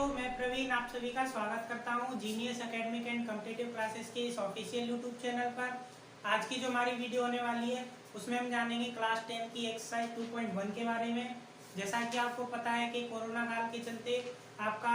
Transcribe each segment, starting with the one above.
मैं प्रवीण आप सभी का स्वागत करता हूं genius academic and competitive classes के इस ऑफिशियल यूट्यूब चैनल पर। आज की जो हमारी वीडियो होने वाली है उसमें हम जानेंगे क्लास 10 की एक्सरसाइज 2.1 के बारे में। जैसा कि आपको पता है कि कोरोना काल के चलते आपका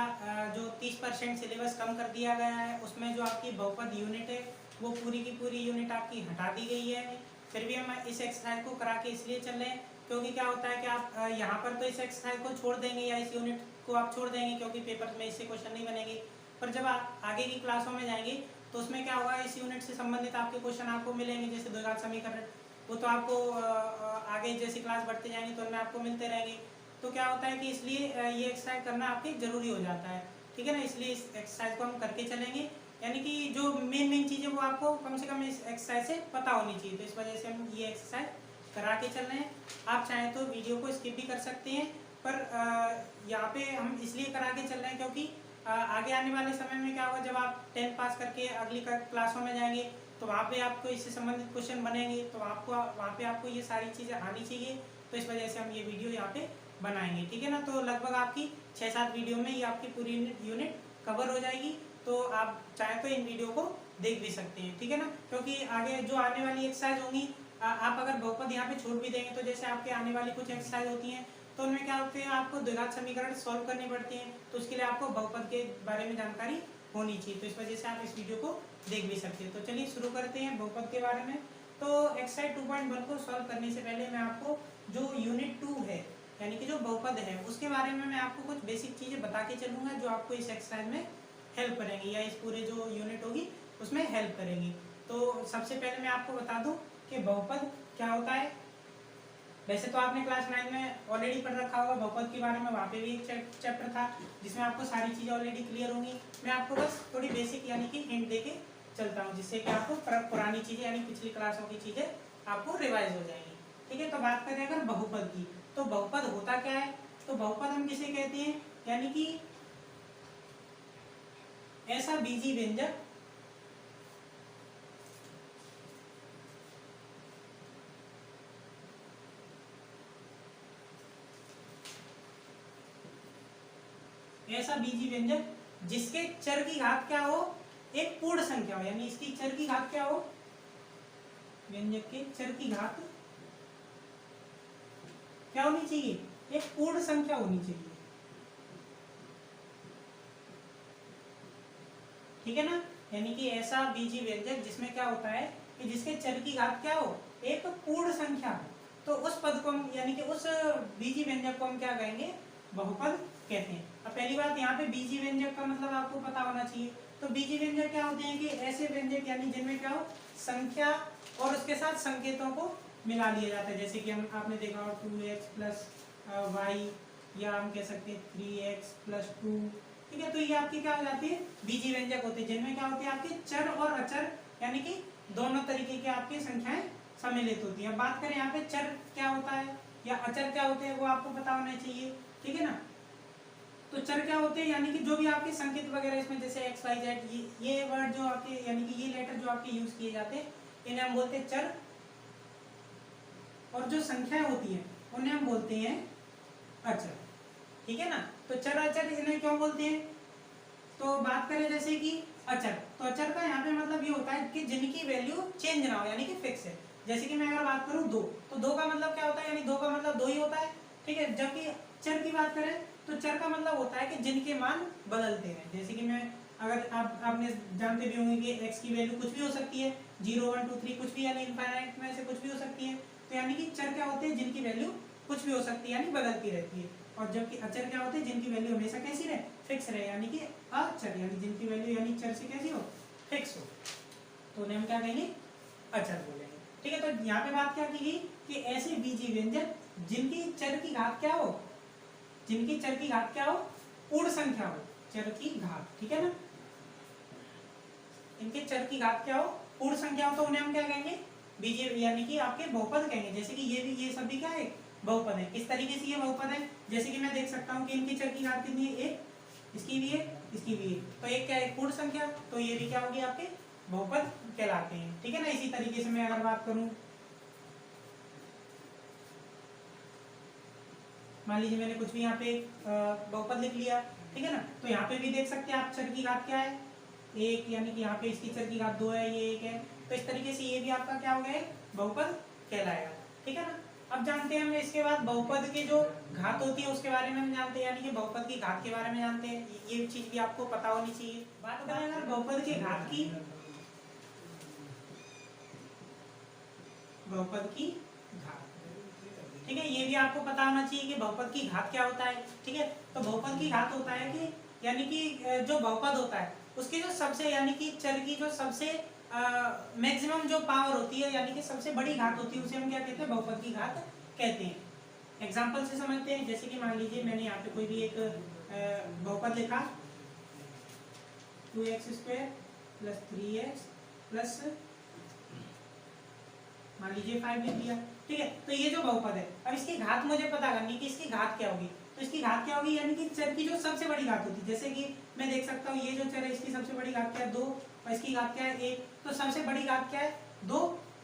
जो 30% सिलेबस कम कर दिया गया है, उसमें जो आपकी बहुपद यूनिट है वो पूरी की पूरी यूनिट आपकी हटा दी गई है। फिर भी हम इस एक्सरसाइज को करा के इसलिए चल रहे हैं क्योंकि क्या होता है कि आप यहाँ पर तो इस एक्सरसाइज को छोड़ देंगे या इस यूनिट को आप छोड़ देंगे क्योंकि पेपर में इससे क्वेश्चन नहीं बनेंगे। पर जब आप आगे की क्लासों में जाएंगे तो उसमें क्या होगा, इस यूनिट से संबंधित आपके क्वेश्चन आपको मिलेंगे, जैसे द्विघात समीकरण, वो तो आपको आगे जैसी क्लास बढ़ते जाएंगे तो उनमें आपको मिलते रहेंगे। तो क्या होता है कि इसलिए ये एक्सरसाइज करना आपके जरूरी हो जाता है, ठीक है ना। इसलिए इस एक्सरसाइज को हम करके चलेंगे, यानी कि जो मेन चीज़ें वो आपको कम से कम इस एक्सरसाइज से पता होनी चाहिए। तो इस वजह से हम ये एक्सरसाइज करा के चल रहे हैं। आप चाहें तो वीडियो को स्किप भी कर सकते हैं, पर यहाँ पे हम इसलिए करा के चल रहे हैं क्योंकि आगे आने वाले समय में क्या होगा, जब आप 10th पास करके अगली क्लासों में जाएंगे तो वहाँ पे आपको इससे संबंधित क्वेश्चन बनेंगे, तो आपको वहाँ पे आपको ये सारी चीज़ें आनी चाहिए। तो इस वजह से हम ये वीडियो यहाँ पे बनाएंगे, ठीक है ना। तो लगभग आपकी 6-7 वीडियो में ये आपकी पूरी यूनिट कवर हो जाएगी। तो आप चाहें तो इन वीडियो को देख भी सकते हैं, ठीक है ना। क्योंकि आगे जो आने वाली एक्सरसाइज होंगी, आप अगर बहुपद यहाँ पे छोड़ भी देंगे तो जैसे आपके आने वाली कुछ एक्सरसाइज होती हैं तो उनमें क्या होते हैं, आपको द्विघात समीकरण सॉल्व करनी पड़ती हैं, तो उसके लिए आपको बहुपद के बारे में जानकारी होनी चाहिए। तो इस वजह से आप इस वीडियो को देख भी सकते हैं। तो चलिए शुरू करते हैं बहुपद के बारे में। तो एक्सरसाइज 2.1 को सॉल्व करने से पहले मैं आपको जो यूनिट 2 है, यानी कि जो बहुपद है, उसके बारे में मैं आपको कुछ बेसिक चीज़ें बता के चलूँगा जो आपको इस एक्सरसाइज में हेल्प करेंगी या इस पूरे जो यूनिट होगी उसमें हेल्प करेंगी। तो सबसे पहले मैं आपको बता दूं कि बहुपद क्या होता है। वैसे तो आपने क्लास 9 में ऑलरेडी पढ़ रखा होगा बहुपद के बारे में, वहाँ पे भी एक चैप्टर था जिसमें आपको सारी चीज़ें ऑलरेडी क्लियर होंगी। मैं आपको बस थोड़ी बेसिक यानी कि हिंट दे के चलता हूँ, जिससे कि आपको पुरानी चीज़ें यानी पिछली क्लासों की चीज़ें आपको रिवाइज हो जाएंगी, ठीक है। तो बात करें अगर बहुपद की, तो बहुपद होता क्या है। तो बहुपद हम किसे कहते हैं, यानी कि ऐसा बीजी व्यंजक जिसके चर की घात क्या हो, एक पूर्ण संख्या हो, यानी इसकी चर की घात क्या हो, व्यंजक के चर की घात क्या होनी चाहिए, एक पूर्ण संख्या होनी चाहिए, ठीक है ना। यानी कि ऐसा बीजी व्यंजक जिसमें क्या होता है कि जिसके चर की घात क्या हो, एक पूर्ण संख्या हो, तो उस पद को हम यानी कि उस बीजी व्यंजक को हम क्या कहेंगे, बहुपद कहते हैं। अब पहली बात, यहाँ पे बीजी व्यंजक का मतलब आपको पता होना चाहिए। तो बीजी व्यंजक क्या होते हैं कि ऐसे व्यंजक यानी जिनमें क्या हो, संख्या और उसके साथ संकेतों को मिला लिया जाता है। जैसे कि हम आपने देखा हो 2x प्लस वाई, या हम कह सकते हैं 3x प्लस 2, ठीक है। तो ये आपकी क्या हो जाती है, बीजी व्यंजक होते हैं, जिनमें क्या होते हैं आपके चर और अचर यानी कि दोनों तरीके की आपकी संख्याएं सम्मिलित होती है। बात करें यहाँ पे चर क्या होता है या अचर क्या होते हैं, वो आपको पता होना चाहिए, ठीक है ना। तो चर क्या होते हैं, यानी कि जो भी आपके संकेत वगैरह इसमें जैसे एक्स वाई जेड, ये वर्ड जो आपके यानी कि ये लेटर जो आपके यूज किए जाते हैं, इन्हें हम बोलते हैं चर। और जो संख्याएं होती हैं उन्हें हम बोलते हैं अचर, ठीक है ना। तो चर अचर इन्हें क्यों बोलते हैं, तो बात करें जैसे कि अचर, तो अचर का यहाँ पे मतलब ये होता है कि जिनकी वैल्यू चेंज ना हो, यानी कि फिक्स है। जैसे कि मैं अगर बात करूँ 2, तो 2 का मतलब क्या होता है, यानी 2 का मतलब 2 ही होता है, ठीक है। जबकि चर की बात करें तो चर का मतलब होता है कि जिनके मान बदलते हैं। जैसे कि मैं अगर आपने जानते भी होंगे कि x की वैल्यू कुछ भी हो सकती है, 0 1 2 3 कुछ भी, यानी इनफाइनाइट में से कुछ भी हो सकती है। तो यानी कि चर क्या होते हैं, जिनकी वैल्यू कुछ भी हो सकती है, यानी बदलती रहती है। और जबकि अचर क्या होते हैं, जिनकी वैल्यू हमेशा कैसी रहे, फिक्स रहे, यानी कि अचर, यानी जिनकी वैल्यू यानी चर से कैसी हो, फिक्स हो, तो उन्हें हम क्या कहेंगे, अचर बोलेंगे, ठीक है। तो यहाँ पे बात क्या की गई कि ऐसे बीजी व्यंजक जिनकी चर की घात क्या हो, जिनकी चर की घात क्या हो, पूर्ण संख्या हो, चर की घात, ठीक है ना। इनके चर की घात क्या हो, पूर्ण संख्या हो, तो उन्हें हम क्या कहेंगे, बीजी यानी कि आपके बहुपद कहेंगे। जैसे कि ये भी, ये सब भी क्या है, बहुपद है। किस तरीके से ये बहुपद है, जैसे कि मैं देख सकता हूँ कि इनकी चर की घात कितनी है, एक, इसकी भी है, इसकी भी है, तो एक क्या है, पूर्ण संख्या, तो ये भी क्या होगी आपके बहुपद कहलाते हैं, ठीक है ना। इसी तरीके से मैं अगर बात करूं, मान लीजिए मैंने कुछ भी यहाँ पे बहुपद लिख लिया, ठीक है ना। तो यहाँ पे भी देख सकते हैं आप चर की घात क्या है, एक, यानी कि यहाँ पे इसकी चर की घात 2 है, ये 1 है। तो इस तरीके से ये भी आपका क्या हो गया, बहुपद कहलाएगा, ठीक है ना। अब जानते हैं हम इसके बाद बहुपद की जो घात होती है उसके बारे में हम जानते हैं, यानी कि बहुपद की घात के बारे में जानते हैं। ये चीज भी आपको पता होनी चाहिए। बात करें अगर बहुपद की घात की, बहुपद की घात, ठीक है, ये भी आपको पता होना चाहिए कि बहुपद की घात क्या होता है, ठीक है। तो बहुपद की घात होता है कि यानी कि जो बहुपद होता है उसकी जो सबसे, यानी कि चर की जो सबसे मैक्सिमम जो पावर होती है, यानी कि सबसे बड़ी घात होती है, उसे हम क्या कहते हैं, बहुपद की घात कहते हैं। एग्जाम्पल से समझते हैं। जैसे कि मान लीजिए मैंने यहाँ पे कोई भी एक बहुपद लिखा, 2x² + 3x प्लस मान लीजिए 5 लिख दिया, ठीक है। तो ये जो बहुपद है, अब इसकी घात मुझे पता करनी कि इसकी घात क्या होगी। तो इसकी घात क्या होगी, यानी कि चर की जो सबसे बड़ी घात होती है। जैसे कि मैं देख सकता हूँ ये जो चर है इसकी सबसे बड़ी घात क्या है, 2, और इसकी घात क्या है, 1। तो सबसे बड़ी घात क्या है, 2।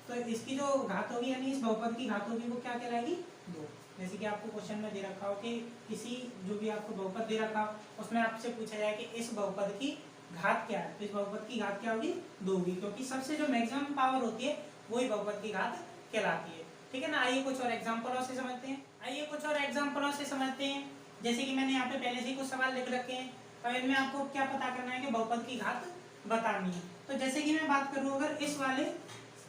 तो इसकी जो घात होगी, यानी इस बहुपद की घात होगी, वो क्या कहलाएगी, 2। जैसे कि आपको क्वेश्चन में दे रखा हो कि किसी जो भी आपको बहुपद दे रखा हो उसमें आपसे पूछा जाए कि इस बहुपद की घात क्या है, तो इस बहुपद की घात क्या होगी, 2 होगी, क्योंकि सबसे जो मैक्सिमम पावर होती है वही बहुपद की घात कहलाती है, ठीक है ना। आइए कुछ और एग्जांपलों से समझते हैं। जैसे कि मैंने यहाँ पे पहले से ही कुछ सवाल लिख रखे हैं, और इनमें आपको क्या पता करना है कि बहुपद की घात बतानी है। तो जैसे कि मैं बात करूँ अगर इस वाले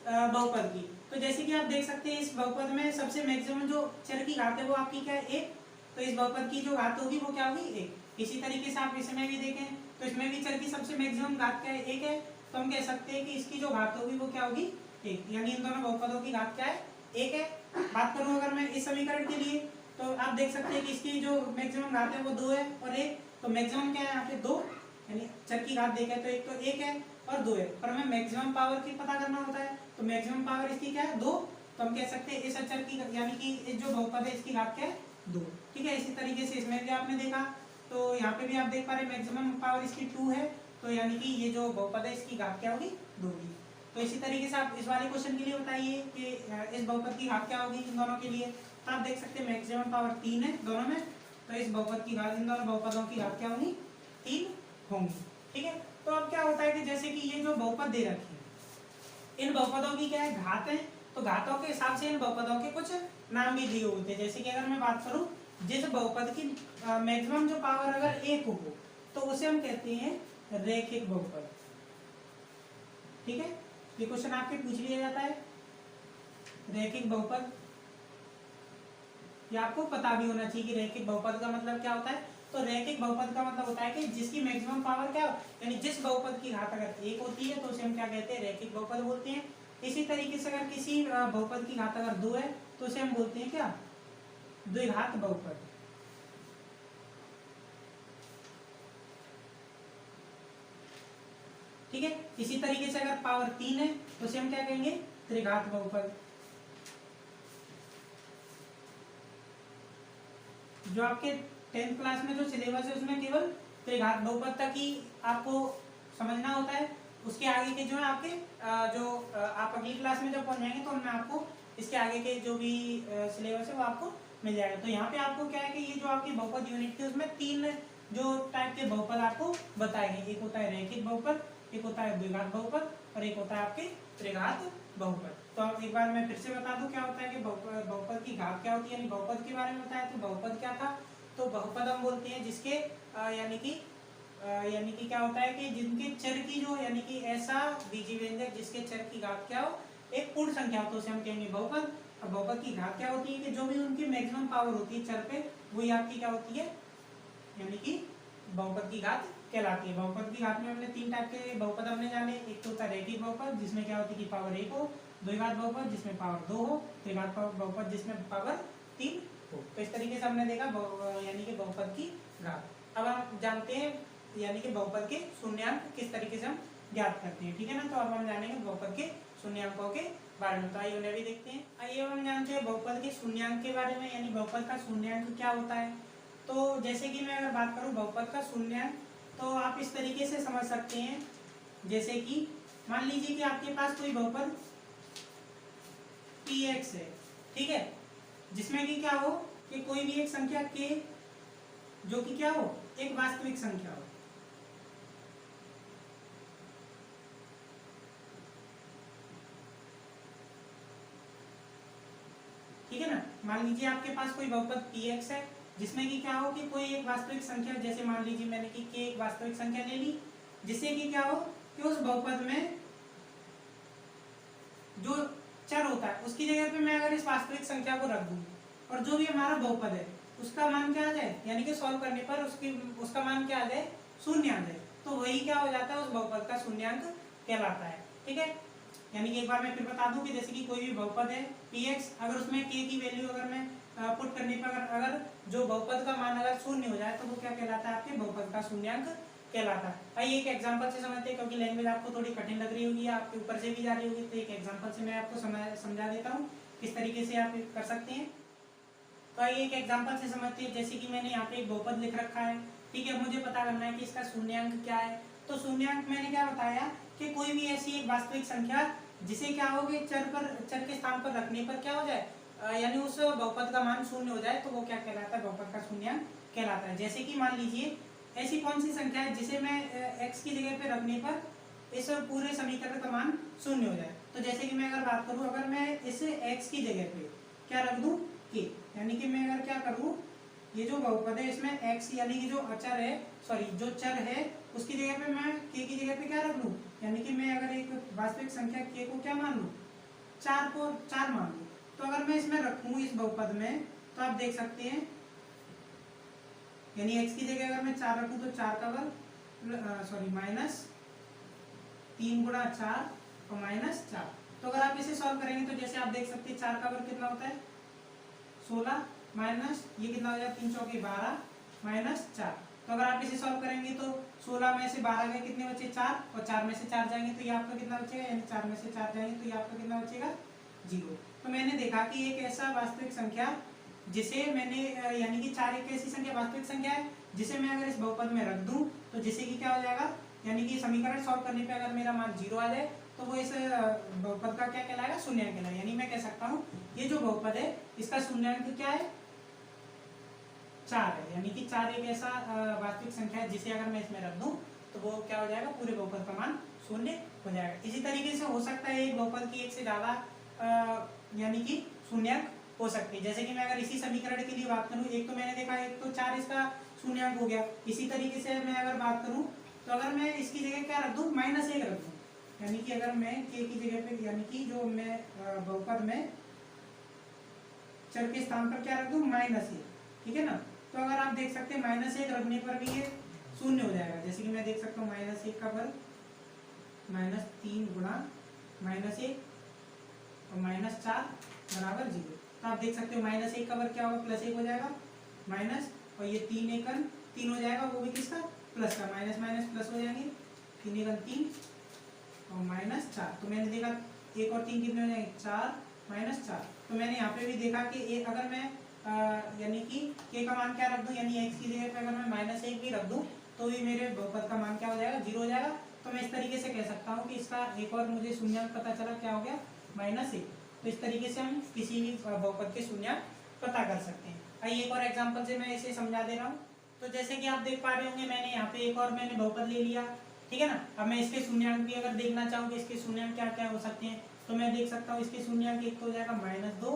बहुपद की, तो जैसे कि आप देख सकते हैं इस बहुपद में सबसे मैक्सिमम जो चर की घात है वो आपकी क्या है, 1। तो इस बहुपद की जो घात होगी वो क्या होगी, 1। इसी तरीके से आप इसमें भी देखें तो इसमें भी चर की सबसे मैक्सिमम घात क्या है, 1 है। तो हम कह सकते हैं कि इसकी जो घात होगी वो क्या होगी, 1। यानी इन दोनों बहुपदों की घात क्या है, 1 है। बात करूं अगर मैं इस समीकरण के लिए, तो आप देख सकते हैं कि इसकी जो मैक्सिमम घात है वो 2 है और 1। तो मैक्सिमम क्या है यहाँ पे, 2, यानी चर की घात देखें तो एक तो 1 है और 2 है, पर हमें मैक्सिमम पावर की पता करना होता है। तो मैक्सिमम पावर इसकी क्या है, 2। तो हम कह सकते हैं इस चर की, यानी कि इस जो बहुपद है इसकी घात क्या है, 2, ठीक है। इसी तरीके से इसमें भी आपने देखा, तो यहाँ पे भी आप देख पा रहे मैक्सिमम पावर इसकी 2 है, तो यानी कि ये जो बहुपद है इसकी घात क्या होगी, 2 होगी। तो इसी तरीके से आप इस वाले क्वेश्चन के लिए बताइए कि इस बहुपद की घात क्या होगी इन दोनों के लिए। तो आप देख सकते हैं मैक्सिमम पावर 3 है दोनों में, तो इस बहुपद की घात, इन दोनों बहुपदों की घात क्या होगी, 3 होंगी, ठीक है। तो अब क्या होता है कि जैसे कि ये जो बहुपद दे रखी है, इन बहुपदों की क्या है, घात है। तो घातों के हिसाब से इन बहुपदों के कुछ नाम भी दिए होते हैं। जैसे कि अगर मैं बात करूं, जिस बहुपद की मैक्सिमम जो पावर अगर 1 हो तो उसे हम कहते हैं रैखिक बहुपद, ठीक है। ये क्वेश्चन आपके पूछ लिया जाता है, रैखिक बहुपद। ये आपको पता भी होना चाहिए कि रैखिक बहुपद का मतलब क्या होता है। तो रैखिक बहुपद का मतलब होता है कि जिसकी मैक्सिमम पावर क्या हो, यानी जिस बहुपद की घात अगर 1 होती है तो उसे हम क्या कहते हैं, रैखिक बहुपद बोलते हैं। इसी तरीके से अगर किसी बहुपद की घात अगर 2 है तो उसे हम बोलते हैं क्या, द्विघात बहुपद, ठीक है। इसी तरीके से अगर पावर 3 है तो उसे हम क्या कहेंगे, त्रिघात बहुपद। जो आपके 10th क्लास में जो सिलेबस है उसमें केवल त्रिघात बहुपद तक ही आपको समझना होता है। उसके आगे के जो है आपके आप अगली क्लास में जब पहुंच जाएंगे तो उनमें आपको इसके आगे के जो भी सिलेबस है वो आपको मिल जाएगा। तो यहाँ पे आपको क्या है कि ये जो आपकी बहुपद यूनिट थी उसमें 3 जो टाइप के बहुपद आपको बताए गए। एक होता है रैखिक बहुपद, एक होता है द्विघात बहुपद और एक होता है आपके त्रिघात बहुपद। तो अब एक बार मैं फिर से बता दूं क्या होता है कि बहुपद की घात क्या होती है, यानी बहुपद के बारे में बताया। तो बहुपद क्या था, तो बहुपद हम बोलते हैं जिसके यानी कि क्या होता है कि जिनके चर की जो, यानी कि ऐसा बीजी व्यंजक जिसके चर की घात क्या हो, एक पूर्ण संख्या हो, तो उसे हम कहेंगे बहुपद। अब बहुपद की घात क्या होती है कि जो भी उनकी मैक्सिमम पावर होती है चर पे, वही आपकी क्या होती है, यानी कि बहुपद की घात कहलाती है। बहुपद की घात में हमने 3 टाइप के बहुपद हमने जाने। एक तो होता है रैखिक बहुपद जिसमें क्या होती है कि पावर 1 हो, द्विघात बहुपद जिसमें पावर 2 हो, त्रिघात बहुपद जिसमें पावर 3 हो। तो इस तरीके से हमने देखा यानी कि बहुपद की घात। अब हम जानते हैं यानी कि बहुपद के शून्यांक किस तरीके से हम ज्ञात करते हैं, ठीक है ना। तो अब हम जानेंगे बहुपद के शून्यांकों के बारे में। तो आइए उन्हें भी देखते हैं। आइए हम जानते हैं बहुपद के शून्यांक के बारे में, यानी बहुपद का शून्यांक क्या होता है। तो जैसे कि मैं अगर बात करूं बहुपद का शून्यांक, तो आप इस तरीके से समझ सकते हैं। जैसे कि मान लीजिए कि आपके पास कोई बहुपद px है, ठीक है, जिसमें कि क्या हो, कि कोई भी एक संख्या k जो कि क्या हो, एक वास्तविक संख्या हो। ठीक है ना। मान लीजिए आपके पास कोई बहुपद px है जिसमें कि क्या हो कि कोई एक वास्तविक संख्या, जैसे मान लीजिए मैंने कि k एक वास्तविक संख्या ले ली, जिससे कि क्या हो कि उस बहुपद में जो चर होता है उसकी जगह पे मैं अगर इस वास्तविक संख्या को रख दूं और जो भी हमारा बहुपद है उसका मान क्या आ जाए, यानी कि सॉल्व करने पर उसका मान क्या आ जाए, शून्य आ जाए, तो वही क्या हो जाता है, उस बहुपद का शून्यांक कहलाता है। ठीक है, यानी कि एक बार मैं फिर बता दूं कि जैसे कि कोई भी बहुपद है px, अगर उसमें k की वैल्यू अगर मैं पुट करने पर अगर जो बहुपद का मान अगर शून्य हो जाए तो वो क्या कहलाता है, आपके बहुपद का शून्यांक कहलाता है। आइए एक एग्जांपल से समझते हैं, क्योंकि लैंग्वेज आपको थोड़ी कठिन लग रही होगी, आपके ऊपर से भी जा रही होगी, तो एक एग्जांपल से मैं आपको समझा देता हूँ किस तरीके से आप कर सकते हैं। तो आइए एक एग्जांपल से समझते हैं। जैसे कि मैंने यहाँ पे एक बहुपद लिख रखा है, ठीक है, मुझे पता करना है कि इसका शून्यांक क्या है। तो शून्यांक मैंने क्या बताया कि कोई भी ऐसी एक वास्तविक संख्या जिसे क्या हो कि चर के स्थान पर रखने पर क्या हो जाए, यानी उस बहुपद का मान शून्य हो जाए, तो वो क्या कहलाता है, बहुपद का शून्यांक कहलाता है। जैसे कि मान लीजिए ऐसी कौन सी संख्या है जिसे मैं x की जगह पे रखने पर इस पूरे समीकरण का मान शून्य हो जाए। तो जैसे कि मैं अगर बात करूं, अगर मैं इस x की जगह पे क्या रख दूं, k, यानी कि मैं अगर क्या करूं, ये जो बहुपद है इसमें x यानी कि जो अचर है, सॉरी जो चर है, उसकी जगह पे मैं k की जगह पे क्या रख लूं, यानी कि मैं अगर एक वास्तविक संख्या k को क्या मान लूं, 4 मान लूं। तो अगर मैं इसमें रखूं इस बहुपद में, तो आप देख सकते हैं, यानी x की जगह अगर मैं 4 रखूं तो 4 का वर्ग, सॉरी माइनस 3 गुणा 4 और माइनस 4। तो अगर आप इसे सॉल्व करेंगे तो जैसे आप देख सकते हैं 4 का वर्ग कितना होता है, 16, माइनस ये कितना हो जाएगा, 3 चौके 12 माइनस 4। तो अगर आप इसे सॉल्व करेंगे तो 16 में से 12 गए कितने बचे, 4, और 4 में से 4 जाएंगे तो ये आपका कितना बचेगा, यानी 4 में से 4 जाएंगे तो ये आपका कितना बचेगा, 0। तो मैंने देखा कि एक ऐसा वास्तविक संख्या जिसे मैंने यानी कि 4 एक ऐसी संख्या वास्तविक संख्या है जिसे मैं अगर इस बहुपद में रख दूं तो जिससे कि क्या हो जाएगा, यानी कि समीकरण सॉल्व करने पे अगर मेरा मान 0 आ जाए तो वो इस बहुपद का क्या कहलाएगा, शून्यांक कहलाएगा। यानी मैं कह सकता हूँ ये जो बहुपद है इसका शून्यांक क्या है, 4 है। यानी कि 4 एक ऐसा वास्तविक संख्या है जिसे अगर मैं इसमें रख दूं तो वो क्या हो जाएगा, पूरे बहुपद का मान शून्य हो जाएगा। इसी तरीके से हो सकता है एक बहुपद की एक से ज्यादा यानी कि शून्यांक हो सकती है। जैसे कि मैं अगर इसी समीकरण के लिए बात करूं, एक तो मैंने देखा एक तो 4 इसका शून्यांक हो गया। इसी तरीके से मैं अगर बात करूं तो अगर मैं इसकी जगह क्या रख दूं, -1 रख दूं, यानी कि अगर मैं k की जगह पे, यानी कि जो मैं बहुपद में चर के स्थान पर क्या रख दूं, -1, ठीक है ना। तो अगर आप देख सकते हैं -1 रखने पर भी ये शून्य हो जाएगा। जैसे कि मैं देख सकता हूँ -1 का वर्ग -3 गुणा -1 और -4 बराबर 0। तो आप देख सकते हो -1 का वर्ग क्या होगा, +1 हो जाएगा, माइनस, और ये 3 एकन 3 हो जाएगा, वो भी किसका, प्लस का, माइनस माइनस प्लस हो जाएंगे, 3 एकन 3 और -4। तो मैंने देखा 1 और 3 कितने हो जाएंगे, 4 -4। तो मैंने यहाँ पे भी देखा कि एक अगर मैं यानी कि k का मान क्या रख दूं, यानी x की जगह पे अगर मैं -1 भी रख दूं तो भी मेरे बहुपद का मान क्या हो जाएगा, 0 हो जाएगा। तो मैं इस तरीके से कह सकता हूँ कि इसका एक और मुझे शून्यांक पता चला, क्या हो गया, -1। तो इस तरीके से हम किसी भी बहुपद के शून्यांक पता कर सकते हैं। आइए एक और एग्जांपल से मैं इसे समझा दे रहा हूँ। तो जैसे कि आप देख पा रहे होंगे मैंने यहाँ पे एक और मैंने बहुपद ले लिया, ठीक है ना। अब मैं इसके शून्यांक भी अगर देखना चाहूँ कि इसके शून्यांक क्या क्या हो सकते हैं, तो मैं देख सकता हूँ इसके शून्यांक एक तो हो जाएगा -2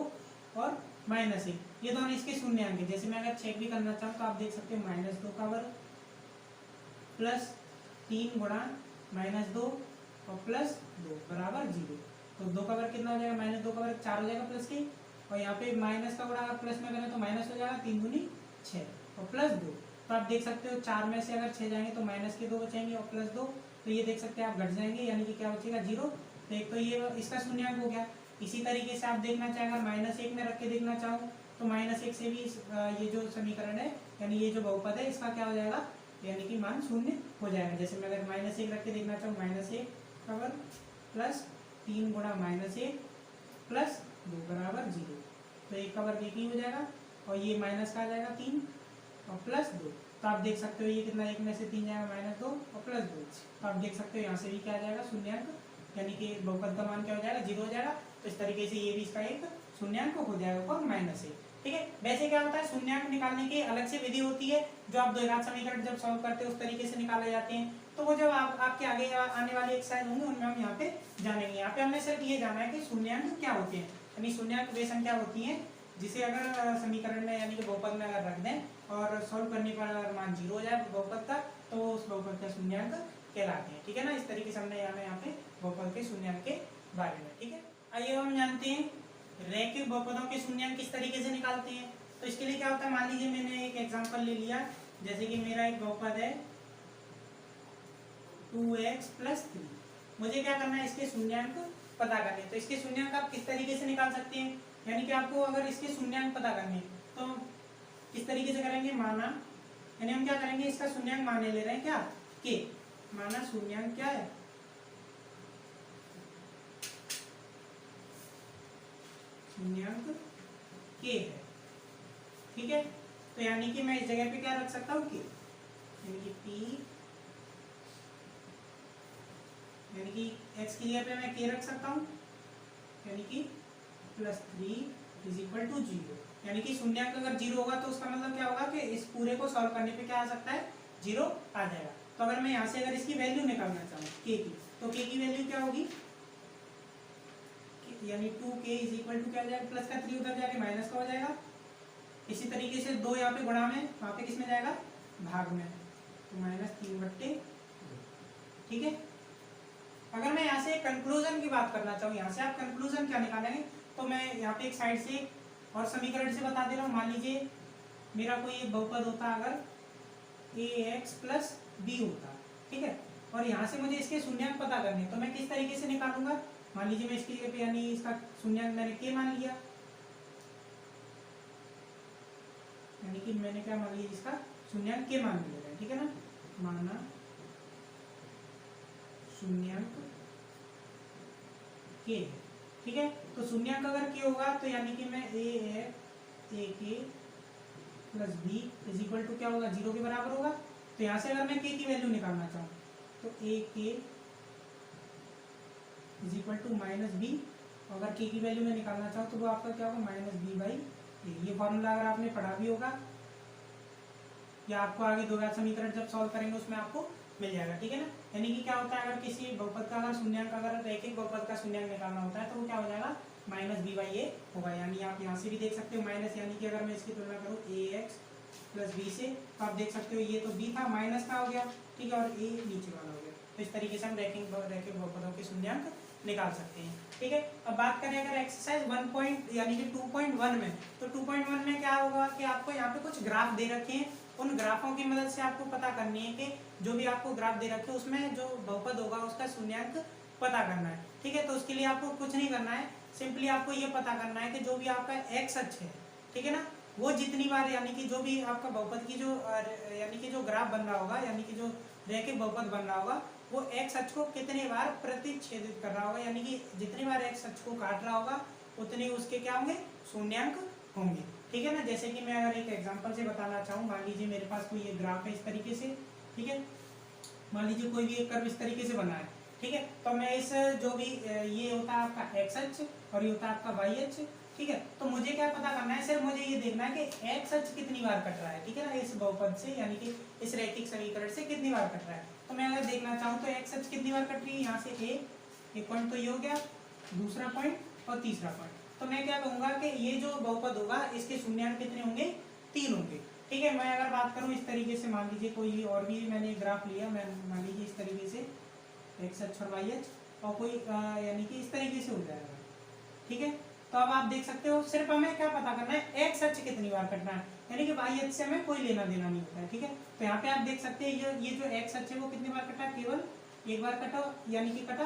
और -1, ये दोनों इसके शून्यांक है। जैसे मैं अगर चेक भी करना चाहूँ तो आप देख सकते हो -2 का वर्ग प्लस 3 गुणा -2 और प्लस 2 बराबर 0। तो 2 का वर्ग कितना हो जाएगा, -2 का वर्ग 4 हो जाएगा प्लस के, और यहाँ पे माइनस का गुणा अगर प्लस में करें तो माइनस हो जाएगा, 3 दूनी 6 और प्लस 2। तो आप देख सकते हो 4 में से अगर 6 जाएंगे तो माइनस के 2 बचेंगे और प्लस 2, तो ये देख सकते हैं आप घट जाएंगे, यानी कि क्या बचेगा, 0। तो एक तो ये इसका शून्यांक हो गया। इसी तरीके से आप देखना चाहें अगर -1 में रख के देखना चाहो तो -1 से भी ये जो समीकरण है, यानी ये जो बहुपद है, इसका क्या हो जाएगा, यानी कि मान 0 हो जाएगा। जैसे मैं अगर -1 रख के देखना चाहूँ, -1 का वर्ग प्लस 3 गुणा -1 प्लस 2 बराबर 0। तो 1 का वर्ग 1 ही हो जाएगा, और ये माइनस का आ जाएगा 3 और प्लस 2। तो आप देख सकते हो ये कितना, 1 में से 3 जाएगा -2 और प्लस 2। तो आप देख सकते हो यहाँ से भी क्या आ जाएगा, शून्यांक, यानी कि बहुपद का मान क्या हो जाएगा, 0 हो जाएगा। तो इस तरीके से ये भी इसका एक शून्यांक हो जाएगा, और -1। ठीक है। वैसे क्या होता है, शून्यंक निकालने की अलग से विधि होती है, जो आप द्विघात समीकरण जब सॉल्व करते हैं उस तरीके से निकाले जाते हैं। तो वो जब आपके आगे आने वाली एक्सरसाइज होंगे उनमें हम यहाँ पे जानेंगे। यहाँ पे हमने सिर्फ ये जाना है कि शून्यंक क्या होते हैं, यानी शून्यंक वे संख्या होती है जिसे अगर समीकरण में यानी कि बहुपद में अगर रख दें और सॉल्व करने पर अगर मान 0 हो जाए बहुपद का, तो उस बहुपद का शून्यंक कहलाते हैं। ठीक है ना, इस तरीके से हमने यहाँ पे बहुपद के शून्यंक के बारे में। ठीक है, आइए हम जानते हैं रैखिक बहुपदों के शून्यंक किस तरीके से निकालते हैं। तो इसके लिए क्या होता है, मान लीजिए मैंने एक एग्जांपल ले लिया, जैसे कि मेरा एक बहुपद है 2x + 3। मुझे क्या करना है, इसके शून्यंक पता करने। तो इसके शून्यंक आप किस तरीके से निकाल सकते हैं, यानी कि आपको अगर इसके शून्यंक पता करने तो किस तरीके से करेंगे, माना यानी हम क्या करेंगे, इसका शून्यंक माने ले रहे हैं क्या, के। माना शून्यंक क्या है, शून्यंक के है। ठीक है, तो यानी कि मैं इस जगह पे क्या रख सकता हूँ, के, यानी कि p, यानी कि x की जगह पे मैं k रख सकता हूँ, यानी कि +3 = 0। यानी कि शून्यंक अगर 0 होगा तो उसका मतलब क्या होगा कि इस पूरे को सॉल्व करने पे क्या आ सकता है, 0 आ जाएगा। तो अगर मैं यहाँ से अगर इसकी वैल्यू निकालना चाहूँ k की, तो k की वैल्यू क्या होगी, यानी 2k = क्या हो जाएगा, प्लस का 3 उधर जाके माइनस का हो जाएगा। इसी तरीके से 2 यहाँ पे गुणा में, वहाँ पे किस में जाएगा, भाग में, तो -3/2। ठीक है, अगर मैं यहाँ से कंक्लूजन की बात करना चाहूँ, यहाँ से आप कंक्लूजन क्या निकालेंगे, तो मैं यहाँ पे एक साइड से और समीकरण से बता दे रहा हूँ। मान लीजिए मेरा कोई एक बहुपद होता अगर ax + b होता, ठीक है, और यहाँ से मुझे इसके शून्यंक पता करने, तो मैं किस तरीके से निकालूंगा। मान लीजिए मैं इसकी जगह पे यानी इसका शून्यंक मैंने k मान लिया, यानी कि मैंने क्या मान लिया, इसका शून्यंक k मान लिया। ठीक है ना, माना शून्यंक k है। ठीक है, तो शून्यंक अगर k होगा तो यानी कि मैं a k + b = क्या होगा, 0 के बराबर होगा। तो यहाँ से अगर मैं k की वैल्यू निकालना चाहूँ तो a k = -b, अगर k की वैल्यू में निकालना चाहूँ तो वो आपका क्या होगा, -b/a। ये फॉर्मूला अगर आपने पढ़ा भी होगा या आपको आगे द्विघात समीकरण जब सॉल्व करेंगे उसमें आपको मिल जाएगा। ठीक है ना, यानी कि क्या होता है, अगर किसी बहुपद का अगर शून्यंक, अगर रैखिक बहुपद का शून्यंक निकालना होता है तो वो क्या हो जाएगा, -b/a होगा। यानी आप यहाँ से भी देख सकते हो माइनस, यानी कि अगर मैं इसकी तुलना करूँ ax + b से, तो आप देख सकते हो ये तो b था, माइनस का हो गया। ठीक है, और a नीचे वाला हो गया। तो इस तरीके से हम रैखिक बहुपदों के शून्यंक निकाल सकते हैं। ठीक है, अब बात करें अगर एक्सरसाइज 1 यानी कि 2.1 में, तो 2.1 में क्या होगा कि आपको यहाँ पे कुछ ग्राफ दे रखे हैं, उन ग्राफों की मदद से आपको पता करनी है कि जो भी आपको ग्राफ दे रखे हैं उसमें जो बहुपद होगा उसका शून्यंक पता करना है। ठीक है, तो उसके लिए आपको कुछ नहीं करना है, सिंपली आपको ये पता करना है कि जो भी आपका एक्स अक्ष है, ठीक है ना, वो जितनी बार यानी कि जो भी आपका बहुपद की जो यानी कि जो ग्राफ बन रहा होगा, यानी कि जो रैखिक बहुपद बन रहा होगा, वो एक्स अक्ष को कितनी बार प्रतिच्छेदित कर रहा होगा, यानी कि जितनी बार एक्स अक्ष को काट रहा होगा उतने उसके क्या होंगे, शून्यंक होंगे। ठीक है ना, जैसे कि मैं अगर एक एग्जांपल से बताना चाहूँ, मान लीजिए मेरे पास कोई एक ग्राफ है इस तरीके से। ठीक है, मान लीजिए कोई भी एक कर्व इस तरीके से बना है। ठीक है, तो मैं इस जो भी ये होता है आपका एक्स अक्ष और ये होता है आपका वाई अक्ष। ठीक है, तो मुझे क्या पता करना है, सिर्फ मुझे ये देखना है कि एक्स अक्ष कितनी बार कट रहा है। ठीक है ना, इस बहुपद से यानी कि इस रैखिक समीकरण से कितनी बार कट रहा है। तो मैं अगर देखना चाहूँ तो एक्स अक्ष कितनी बार कट रही है, यहाँ से एक पॉइंट तो ये हो गया, दूसरा पॉइंट और तीसरा पॉइंट। तो मैं क्या कहूँगा कि ये जो बहुपद होगा इसके शून्यंक कितने होंगे, 3 होंगे। ठीक है, मैं अगर बात करूँ इस तरीके से, मान लीजिए कोई और भी मैंने ग्राफ लिया, मैं मान लीजिए इस तरीके से एक्स अक्ष और वाई अक्ष, और कोई यानी कि इस तरीके से हो जाएगा। ठीक है, तो अब आप देख सकते हो, सिर्फ हमें क्या पता करना है, एक्स अक्ष कितनी बार कटना है, यानी कि वाई अक्ष से हमें कोई लेना देना नहीं होता है। ठीक है, तो यहाँ पे आप देख सकते हैं ये जो एक्स अक्ष है वो कितनी बार कटा, केवल एक बार कटा, यानी कि कटा,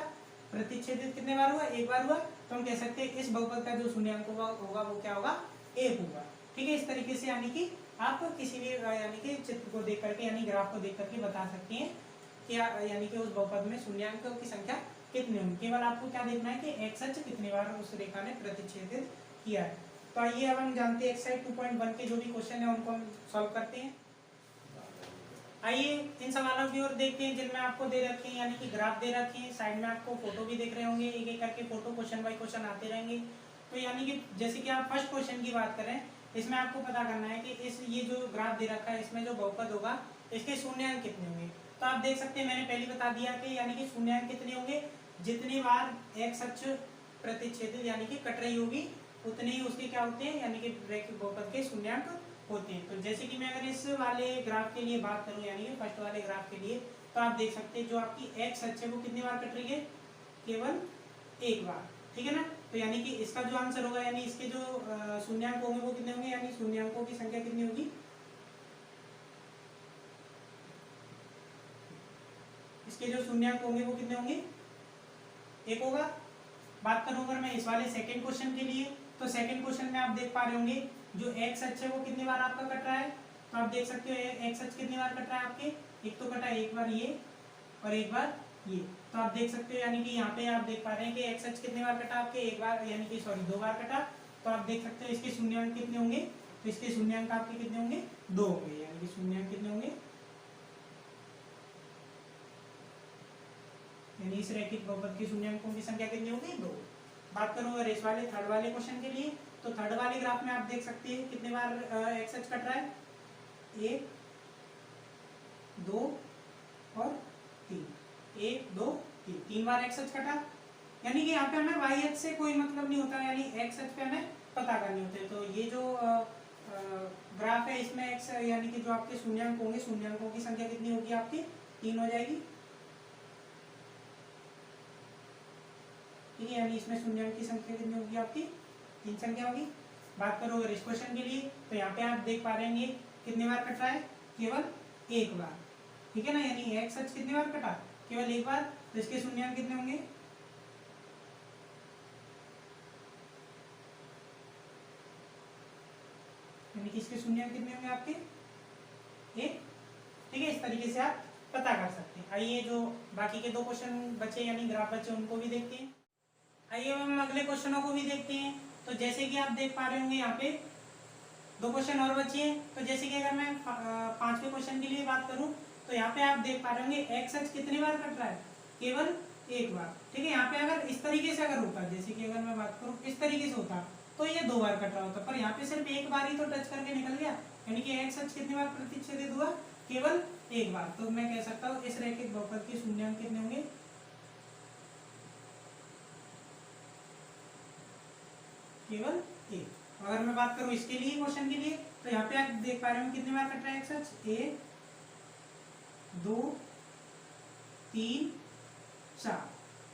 प्रतिच्छेदित कितने बार हुआ, एक बार हुआ। तो हम कह सकते हैं इस बहुपद का जो शून्यंक होगा वो क्या होगा, 1 होगा। ठीक है, इस तरीके से यानी कि आप किसी भी यानी कि चित्र को देख करके यानी ग्राफ को देख करके बता सकते हैं कि यानी कि उस बहुपद में शून्यंकों की संख्या कितनी होगी। केवल आपको क्या देखना है कि एक्स अक्ष कितनी बार उस रेखा ने प्रतिच्छेदित किया है। तो आइए अब हम जानते हैं एक्सरसाइज 2.1 के जो भी क्वेश्चन है उनको हम सॉल्व करते हैं। आइए इन सवालों की ओर देखते हैं जिनमें आपको दे रखे हैं, यानी कि ग्राफ दे रखे हैं, साइड में आपको फोटो भी दिख रहे होंगे, एक एक करके फोटो क्वेश्चन बाय क्वेश्चन आते रहेंगे। तो यानी कि जैसे कि आप फर्स्ट क्वेश्चन की बात करें, इसमें आपको पता करना है कि इस ये जो ग्राफ दे रखा है इसमें जो बहुपद होगा इसके शून्यांक कितने होंगे। तो आप देख सकते हैं मैंने पहले बता दिया कि यानी कि शून्यांक कितने होंगे, जितनी बार एक्स अक्ष प्रतिच्छेदित यानी कि कट रही होगी उतने ही उसके क्या होते हैं यानी कि रैखिक बहुपद के शून्यांक होते हैं। तो जैसे कि मैं अगर इस वाले ग्राफ के लिए बात करूं यानी कि फर्स्ट वाले ग्राफ के लिए, तो आप देख सकते हैं जो आपकी एक्स अक्ष है वो कितनी बार कट रही है, केवल एक बार, ठीक है ना। तो यानी कि इसका जो आंसर होगा यानी इसके जो शून्यांक होंगे वो कितने होंगे, यानी शून्यांकों की संख्या कितनी होगी, इसके जो शून्यांक होंगे वो कितने होंगे, एक होगा। बात करूं अगर मैं इस वाले सेकंड क्वेश्चन के लिए, तो सेकंड क्वेश्चन में आप देख पा रहे होंगे जो एक्स अक्ष है वो कितनी बार आपका कट रहा है। तो आप देख सकते हो एक्स अक्ष कितनी बार कट रहा है आपके, एक तो कटा एक बार ये और एक बार ये। तो आप देख सकते हो यानी कि यहाँ पे आप देख पा रहे हैं कि एक्स अक्ष कितनी बार कटा आपके, एक बार यानी कि सॉरी दो बार कटा। तो आप देख सकते हो इसके शून्यांक कितने होंगे, तो इसके शून्यांक आपके कितने होंगे, दो होंगे, यानी कि शून्यांक कितने होंगे, यानी इस रैखिक बहुपद के शून्यांकों की संख्या कितनी होगी, दो। बात करूं अगर इस वाले थर्ड वाले क्वेश्चन के लिए, तो थर्ड वाले ग्राफ में आप देख सकते हैं कितने बार एक्स अक्ष कट रहा है, एक दो और तीन, एक दो तीन, तीन बार एक्स अक्ष कटा। यानी कि यहाँ पे हमें वाई अक्ष से कोई मतलब नहीं होता, यानी एक्स अक्ष पे हमें पता करनी होती है। तो ये जो ग्राफ है इसमें एक्स यानी कि जो आपके शून्यांक होंगे शून्यांकों की संख्या कितनी होगी आपकी, तीन हो जाएगी, ठीक है। यानी इसमें शून्यांक की संख्या कितनी होगी आपकी, तीन संख्या होगी। बात करो अगर इस क्वेश्चन के लिए, तो यहाँ पे आप देख पा रहे हैं कितनी बार कट रहा है, केवल एक बार, ठीक है ना। यानी एक्स अक्ष कितनी बार कटा, केवल एक बार। तो इसके शून्यांक कितने होंगे, यानी कि इसके शून्यांक कितने होंगे आपके, एक, ठीक है। इस तरीके से आप पता कर सकते हैं। आइए जो बाकी के दो क्वेश्चन बचे यानी ग्राफ बचे उनको भी देखते हैं। आइए हम अगले क्वेश्चनों को भी देखते हैं। तो जैसे कि आप देख पा रहे होंगे यहाँ पे दो क्वेश्चन और बचे हैं। तो जैसे कि अगर मैं पांचवें क्वेश्चन के लिए बात करूं, तो यहाँ पे आप देख पा रहे होंगे एक्स अक्ष कितनी बार कट रहा है, केवल एक बार, ठीक है। यहाँ पे अगर इस तरीके से अगर होता, जैसे कि अगर मैं बात करूं इस तरीके से होता तो ये दो बार कट रहा होता, पर यहाँ पे सिर्फ एक बार ही तो टच करके निकल गया, यानी कि एक्स अक्ष कितनी बार प्रतिच्छेदित हुआ, केवल एक बार। तो मैं कह सकता हूँ इस रैखिक बहुपद के शून्यांक कितने होंगे, केवल एक। अगर मैं बात करूं इसके लिए क्वेश्चन के लिए, तो यहाँ पे आप देख पा रहे हो कितनी बार कट रहा है एक्स अक्ष, एक दो तीन चार,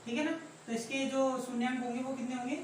ठीक है ना। तो इसके जो शून्यांक होंगे वो कितने होंगे,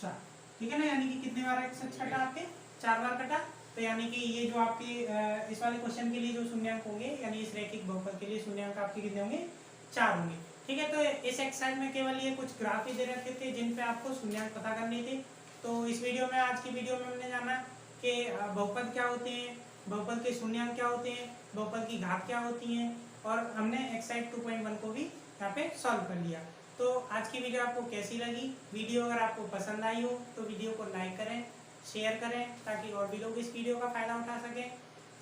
चार, ठीक है ना। यानी कि कितने बार एक्स अक्ष कटा आपके, चार बार कटा। तो यानी कि ये जो आपके इस वाले क्वेश्चन के लिए जो शून्यांक होंगे यानी इस रैखिक बहुपद के लिए शून्यांक आपके कितने होंगे, चार होंगे, ठीक है। तो इस एक्सरसाइज में केवल ये कुछ ग्राफ ही दे रखे थे जिन पे आपको शून्यांक पता करने थे। तो इस वीडियो में आज की वीडियो में हमने जाना कि बहुपद क्या होते हैं, बहुपद के शून्यांक क्या होते हैं, बहुपद की घात क्या होती हैं, और हमने एक्सरसाइज 2.1 को भी यहाँ पे सॉल्व कर लिया। तो आज की वीडियो आपको कैसी लगी, वीडियो अगर आपको पसंद आई हो तो वीडियो को लाइक करें, शेयर करें, ताकि और भी लोग इस वीडियो का फ़ायदा उठा सकें।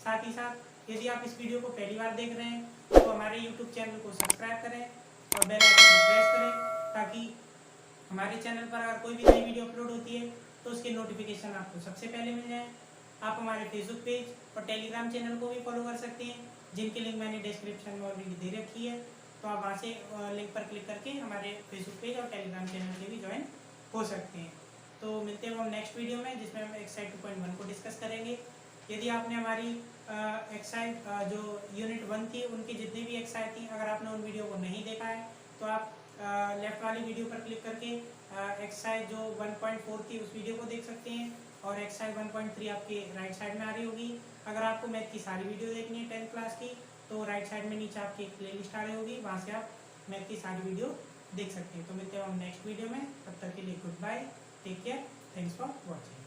साथ ही साथ यदि आप इस वीडियो को पहली बार देख रहे हैं तो हमारे यूट्यूब चैनल को सब्सक्राइब करें और बेल आइकन को प्रेस करें, ताकि हमारे चैनल पर अगर कोई भी नई वीडियो अपलोड होती है तो उसके नोटिफिकेशन आपको सबसे पहले मिल जाए। आप हमारे फेसबुक पेज और टेलीग्राम चैनल को भी फॉलो कर सकते हैं, जिनकी लिंक मैंने डिस्क्रिप्शन में ऑलरेडी दे रखी है। तो आप वहाँ से लिंक पर क्लिक करके हमारे फेसबुक पेज और टेलीग्राम चैनल के भी ज्वाइन हो सकते हैं। तो मिलते हैं हम नेक्स्ट वीडियो में, जिसमें हम एक्सरसाइज 2.1 को डिस्कस करेंगे। यदि आपने हमारी एक्सरसाइज जो यूनिट 1 थी उनकी जितनी भी एक्सरसाइज थी, अगर आपने उन वीडियो को नहीं देखा है तो आप लेफ्ट वाली वीडियो पर क्लिक करके एक्सरसाइज जो 1.4 थी उस वीडियो को देख सकते हैं, और एक्सरसाइज 1.3 आपके राइट साइड में आ रही होगी। अगर आपको मैथ की सारी वीडियो देखनी है 10th क्लास की, तो राइट साइड में नीचे आपकी एक प्ले लिस्ट आ रही होगी, वहाँ से आप मैथ की सारी वीडियो देख सकते हैं। तो मिलते हैं हम नेक्स्ट वीडियो में, तब तक के लिए good bye, take care, thanks for watching.